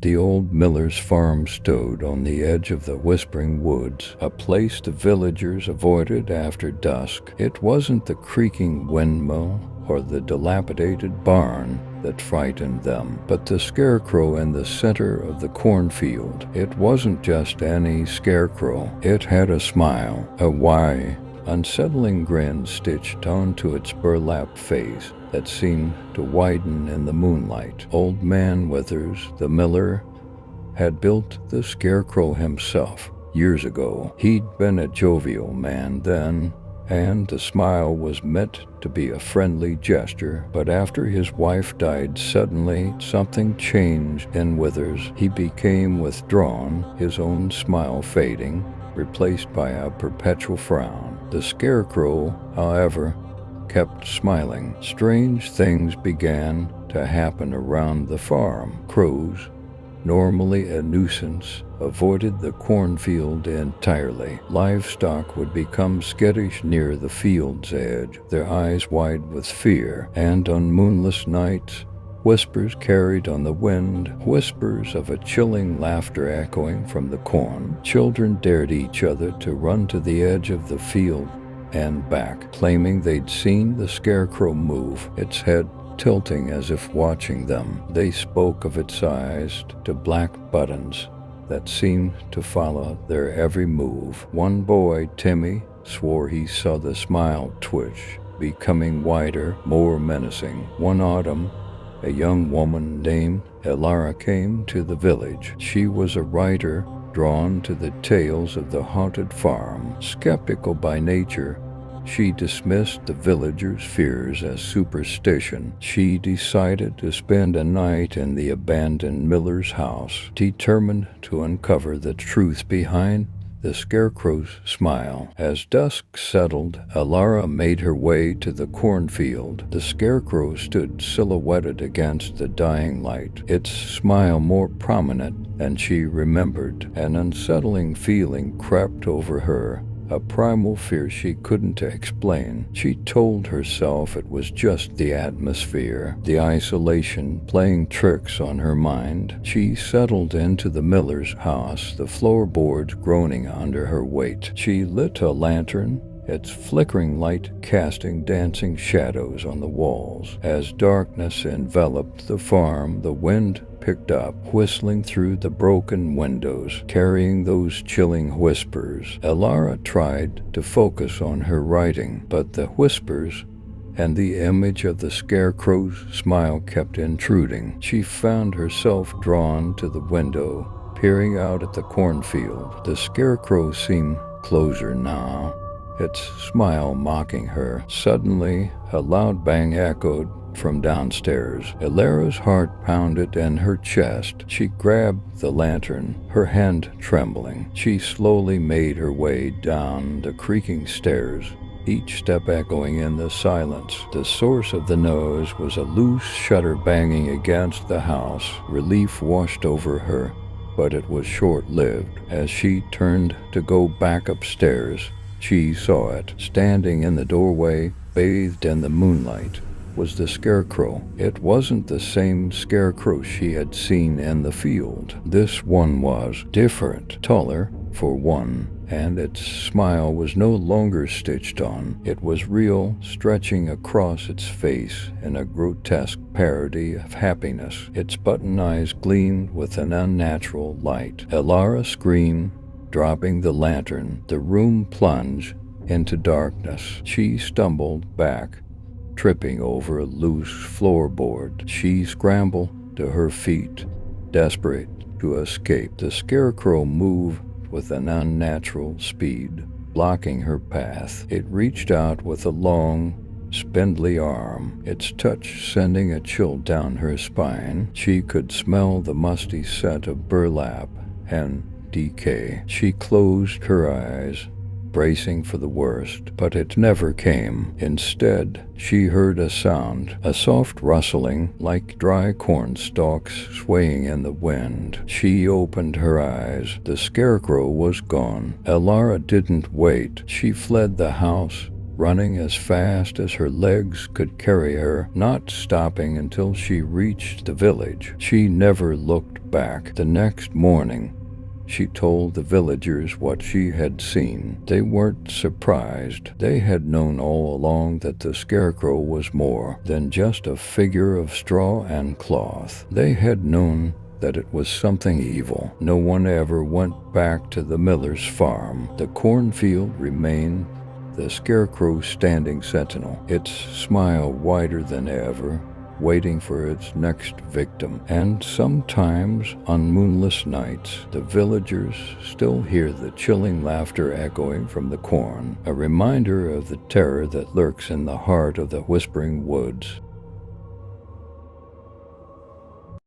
The old miller's farm stood on the edge of the whispering woods, a place the villagers avoided after dusk. It wasn't the creaking windmill or the dilapidated barn that frightened them, but the scarecrow in the center of the cornfield. It wasn't just any scarecrow. It had a smile, a wry, unsettling grin stitched onto its burlap face that seemed to widen in the moonlight. Old Man Withers, the miller, had built the scarecrow himself years ago. He'd been a jovial man then, and the smile was meant to be a friendly gesture. But after his wife died suddenly, something changed in Withers. He became withdrawn, his own smile fading, replaced by a perpetual frown. The scarecrow, however, kept smiling. Strange things began to happen around the farm. Crows, normally a nuisance, avoided the cornfield entirely. Livestock would become skittish near the field's edge, their eyes wide with fear, and on moonless nights, whispers carried on the wind, whispers of a chilling laughter echoing from the corn. Children dared each other to run to the edge of the field and back, claiming they'd seen the scarecrow move, its head tilting as if watching them. They spoke of its eyes to black buttons that seemed to follow their every move. One boy, Timmy, swore he saw the smile twitch, becoming wider, more menacing. One autumn, a young woman named Elara came to the village. She was a writer drawn to the tales of the haunted farm. Skeptical by nature, she dismissed the villagers' fears as superstition. She decided to spend a night in the abandoned miller's house, determined to uncover the truth behind the scarecrow's smile. As dusk settled, Elara made her way to the cornfield. The scarecrow stood silhouetted against the dying light, its smile more prominent than she remembered. An unsettling feeling crept over her, a primal fear she couldn't explain. She told herself it was just the atmosphere, the isolation playing tricks on her mind. She settled into the miller's house, the floorboards groaning under her weight. She lit a lantern, its flickering light casting dancing shadows on the walls. As darkness enveloped the farm, the wind picked up, whistling through the broken windows, carrying those chilling whispers. Elara tried to focus on her writing, but the whispers and the image of the scarecrow's smile kept intruding. She found herself drawn to the window, peering out at the cornfield. The scarecrow seemed closer now, its smile mocking her. Suddenly, a loud bang echoed from downstairs. Elara's heart pounded in her chest. She grabbed the lantern, her hand trembling. She slowly made her way down the creaking stairs, each step echoing in the silence. The source of the noise was a loose shutter banging against the house. Relief washed over her, but it was short-lived. As she turned to go back upstairs, she saw it. Standing in the doorway, bathed in the moonlight, was the scarecrow. It wasn't the same scarecrow she had seen in the field. This one was different, taller, for one, and its smile was no longer stitched on. It was real, stretching across its face in a grotesque parody of happiness. Its button eyes gleamed with an unnatural light. Elara screamed, dropping the lantern. The room plunged into darkness. She stumbled back, tripping over a loose floorboard. She scrambled to her feet, desperate to escape. The scarecrow moved with an unnatural speed, blocking her path. It reached out with a long, spindly arm, its touch sending a chill down her spine. She could smell the musty scent of burlap and decay. She closed her eyes, bracing for the worst, but it never came. Instead, she heard a sound, a soft rustling like dry corn stalks swaying in the wind. She opened her eyes. The scarecrow was gone. Elara didn't wait. She fled the house, running as fast as her legs could carry her, not stopping until she reached the village. She never looked back. The next morning, she told the villagers what she had seen. They weren't surprised. They had known all along that the Scarecrow was more than just a figure of straw and cloth. They had known that it was something evil. No one ever went back to the miller's farm. The cornfield remained the Scarecrow standing sentinel, its smile wider than ever, waiting for its next victim. And sometimes, on moonless nights, the villagers still hear the chilling laughter echoing from the corn, a reminder of the terror that lurks in the heart of the whispering woods.